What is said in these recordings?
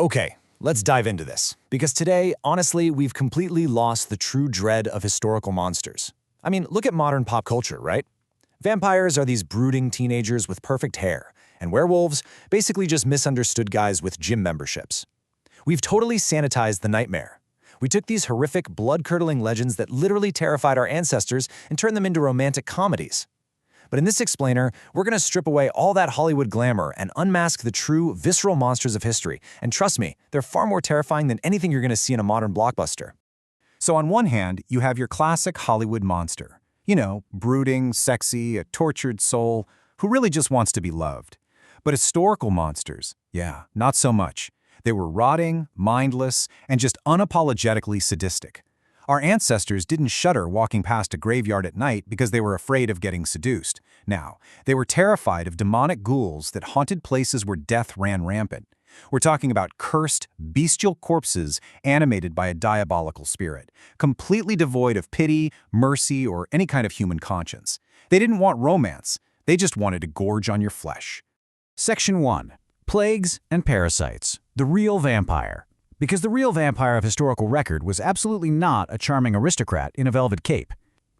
Okay, let's dive into this. Because today, honestly, we've completely lost the true dread of historical monsters. I mean, look at modern pop culture, right? Vampires are these brooding teenagers with perfect hair, and werewolves, basically just misunderstood guys with gym memberships. We've totally sanitized the nightmare. We took these horrific, blood-curdling legends that literally terrified our ancestors and turned them into romantic comedies. But in this explainer, we're going to strip away all that Hollywood glamour and unmask the true, visceral monsters of history. And trust me, they're far more terrifying than anything you're going to see in a modern blockbuster. So on one hand, you have your classic Hollywood monster. You know, brooding, sexy, a tortured soul who really just wants to be loved. But historical monsters, yeah, not so much. They were rotting, mindless, and just unapologetically sadistic. Our ancestors didn't shudder walking past a graveyard at night because they were afraid of getting seduced. Now, they were terrified of demonic ghouls that haunted places where death ran rampant. We're talking about cursed, bestial corpses animated by a diabolical spirit, completely devoid of pity, mercy, or any kind of human conscience. They didn't want romance. They just wanted to gorge on your flesh. Section 1. Plagues and Parasites. The Real Vampire. Because the real vampire of historical record was absolutely not a charming aristocrat in a velvet cape.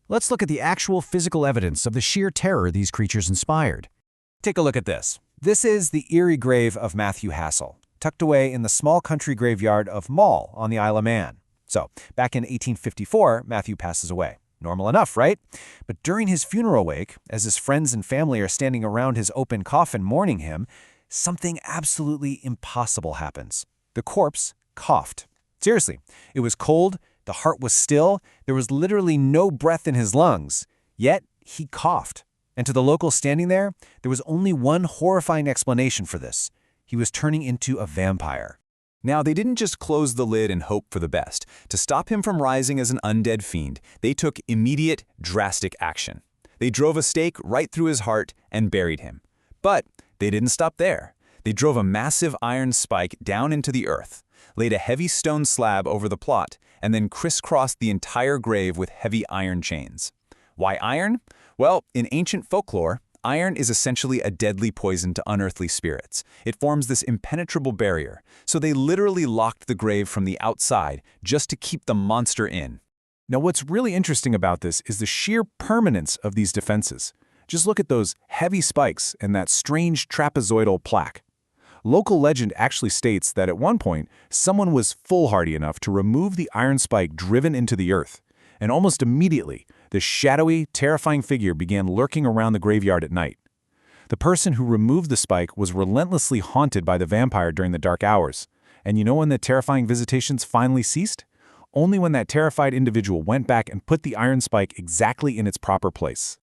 Let's look at the actual physical evidence of the sheer terror these creatures inspired. Take a look at this. This is the eerie grave of Matthew Hassel, tucked away in the small country graveyard of Mull on the Isle of Man. So, back in 1854, Matthew passes away. Normal enough, right? But during his funeral wake, as his friends and family are standing around his open coffin mourning him, something absolutely impossible happens. The corpse coughed. Seriously, it was cold, the heart was still, there was literally no breath in his lungs, yet he coughed. And to the locals standing there was only one horrifying explanation for this. He was turning into a vampire. Now, they didn't just close the lid and hope for the best. To stop him from rising as an undead fiend, they took immediate, drastic action. They drove a stake right through his heart and buried him. But they didn't stop there. They drove a massive iron spike down into the earth, laid a heavy stone slab over the plot, and then crisscrossed the entire grave with heavy iron chains. Why iron? Well, in ancient folklore, iron is essentially a deadly poison to unearthly spirits. It forms this impenetrable barrier, so they literally locked the grave from the outside just to keep the monster in. Now, what's really interesting about this is the sheer permanence of these defenses. Just look at those heavy spikes and that strange trapezoidal plaque. Local legend actually states that at one point, someone was foolhardy enough to remove the iron spike driven into the earth, and almost immediately, the shadowy, terrifying figure began lurking around the graveyard at night. The person who removed the spike was relentlessly haunted by the vampire during the dark hours. And you know when the terrifying visitations finally ceased? Only when that terrified individual went back and put the iron spike exactly in its proper place.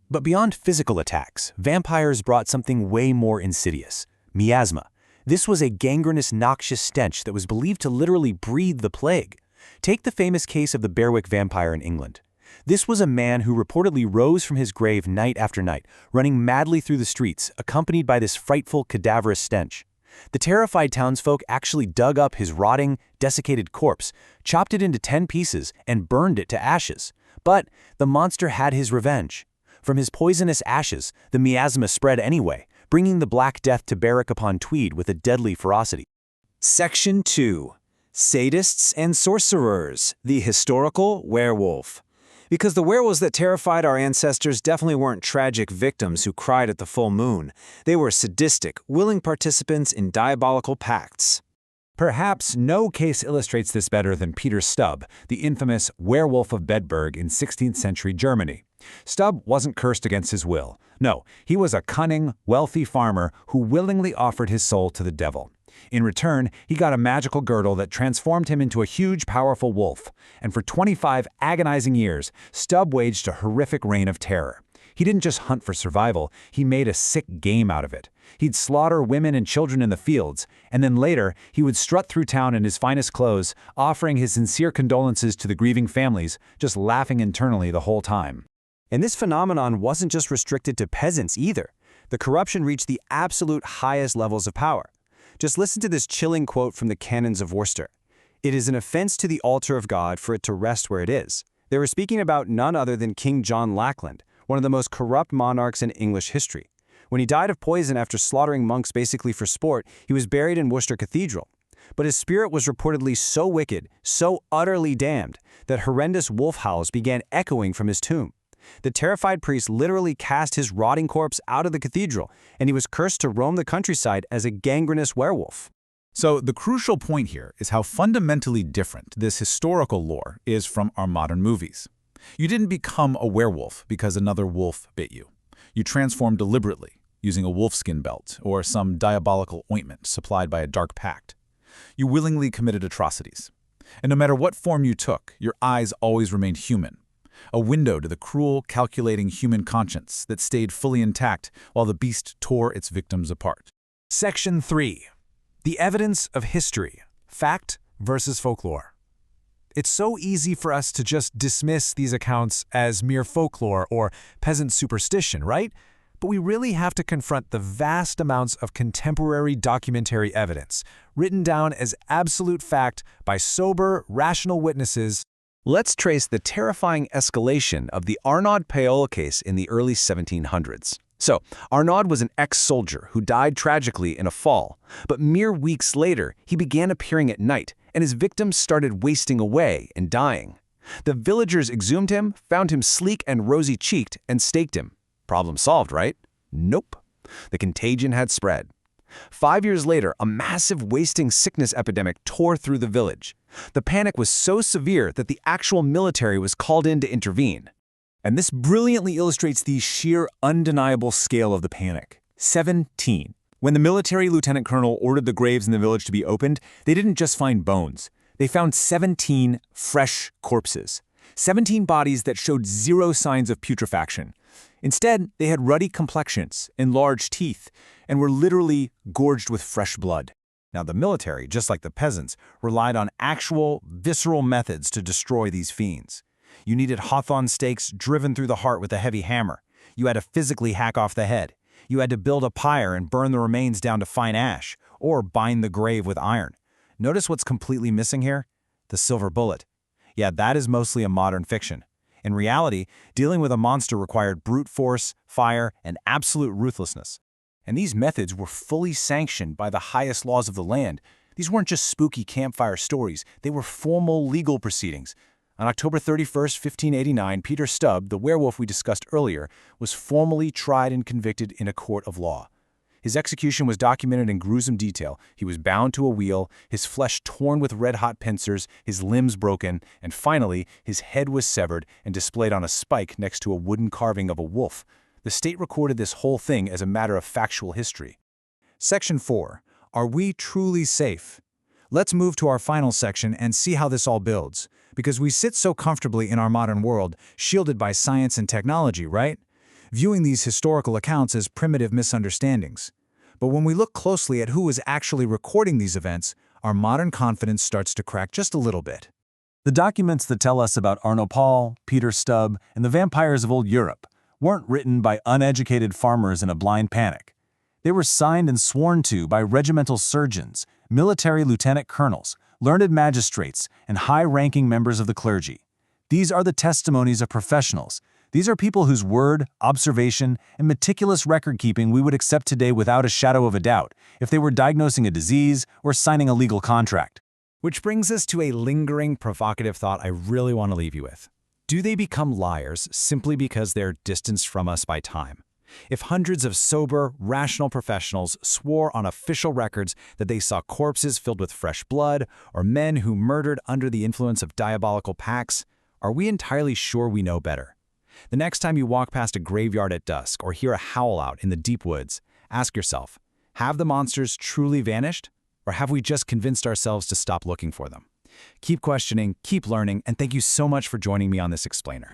But beyond physical attacks, vampires brought something way more insidious. Miasma. This was a gangrenous, noxious stench that was believed to literally breed the plague. Take the famous case of the Berwick vampire in England. This was a man who reportedly rose from his grave night after night, running madly through the streets, accompanied by this frightful, cadaverous stench. The terrified townsfolk actually dug up his rotting, desiccated corpse, chopped it into 10 pieces, and burned it to ashes. But the monster had his revenge. From his poisonous ashes, the miasma spread anyway, bringing the Black Death to Berwick upon Tweed with a deadly ferocity. Section 2. Sadists and Sorcerers, the Historical Werewolf. Because the werewolves that terrified our ancestors definitely weren't tragic victims who cried at the full moon. They were sadistic, willing participants in diabolical pacts. Perhaps no case illustrates this better than Peter Stubb, the infamous Werewolf of Bedburg in 16th century Germany. Stubb wasn't cursed against his will. No, he was a cunning, wealthy farmer who willingly offered his soul to the devil. In return, he got a magical girdle that transformed him into a huge, powerful wolf. And for 25 agonizing years, Stubb waged a horrific reign of terror. He didn't just hunt for survival, he made a sick game out of it. He'd slaughter women and children in the fields, and then later, he would strut through town in his finest clothes, offering his sincere condolences to the grieving families, just laughing internally the whole time. And this phenomenon wasn't just restricted to peasants either. The corruption reached the absolute highest levels of power. Just listen to this chilling quote from the Canons of Worcester. "It is an offense to the altar of God for it to rest where it is." They were speaking about none other than King John Lackland, one of the most corrupt monarchs in English history. When he died of poison after slaughtering monks basically for sport, he was buried in Worcester Cathedral. But his spirit was reportedly so wicked, so utterly damned, that horrendous wolf howls began echoing from his tomb. The terrified priest literally cast his rotting corpse out of the cathedral, and he was cursed to roam the countryside as a gangrenous werewolf. So the crucial point here is how fundamentally different this historical lore is from our modern movies. You didn't become a werewolf because another wolf bit you. You transformed deliberately, using a wolfskin belt or some diabolical ointment supplied by a dark pact. You willingly committed atrocities. And no matter what form you took, your eyes always remained human. A window to the cruel, calculating human conscience that stayed fully intact while the beast tore its victims apart. Section 3. The evidence of history, fact versus folklore. It's so easy for us to just dismiss these accounts as mere folklore or peasant superstition, right? But we really have to confront the vast amounts of contemporary documentary evidence, written down as absolute fact by sober, rational witnesses. Let's trace the terrifying escalation of the Arnaud Payola case in the early 1700s. So, Arnaud was an ex-soldier who died tragically in a fall, but mere weeks later, he began appearing at night, and his victims started wasting away and dying. The villagers exhumed him, found him sleek and rosy-cheeked, and staked him. Problem solved, right? Nope. The contagion had spread. 5 years later, a massive wasting sickness epidemic tore through the village. The panic was so severe that the actual military was called in to intervene. And this brilliantly illustrates the sheer, undeniable scale of the panic. 17. When the military lieutenant colonel ordered the graves in the village to be opened, they didn't just find bones. They found 17 fresh corpses. 17 bodies that showed zero signs of putrefaction. Instead, they had ruddy complexions, enlarged teeth, and were literally gorged with fresh blood. Now, the military, just like the peasants, relied on actual, visceral methods to destroy these fiends. You needed hawthorn stakes driven through the heart with a heavy hammer. You had to physically hack off the head. You had to build a pyre and burn the remains down to fine ash, or bind the grave with iron. Notice what's completely missing here? The silver bullet. Yeah, that is mostly a modern fiction. In reality, dealing with a monster required brute force, fire, and absolute ruthlessness. And these methods were fully sanctioned by the highest laws of the land. These weren't just spooky campfire stories, they were formal legal proceedings. On October 31st, 1589, Peter Stubb, the werewolf we discussed earlier, was formally tried and convicted in a court of law. His execution was documented in gruesome detail. He was bound to a wheel, his flesh torn with red-hot pincers, his limbs broken, and finally, his head was severed and displayed on a spike next to a wooden carving of a wolf. The state recorded this whole thing as a matter of factual history. Section 4. Are we truly safe? Let's move to our final section and see how this all builds, because we sit so comfortably in our modern world, shielded by science and technology, right? Viewing these historical accounts as primitive misunderstandings. But when we look closely at who was actually recording these events, our modern confidence starts to crack just a little bit. The documents that tell us about Arnaud Paul, Peter Stubb, and the vampires of old Europe weren't written by uneducated farmers in a blind panic. They were signed and sworn to by regimental surgeons, military lieutenant colonels, learned magistrates, and high-ranking members of the clergy. These are the testimonies of professionals. These are people whose word, observation, and meticulous record-keeping we would accept today without a shadow of a doubt if they were diagnosing a disease or signing a legal contract. Which brings us to a lingering, provocative thought I really want to leave you with. Do they become liars simply because they're distanced from us by time? If hundreds of sober, rational professionals swore on official records that they saw corpses filled with fresh blood or men who murdered under the influence of diabolical pacts, are we entirely sure we know better? The next time you walk past a graveyard at dusk or hear a howl out in the deep woods, ask yourself, have the monsters truly vanished? Or have we just convinced ourselves to stop looking for them? Keep questioning, keep learning, and thank you so much for joining me on this explainer.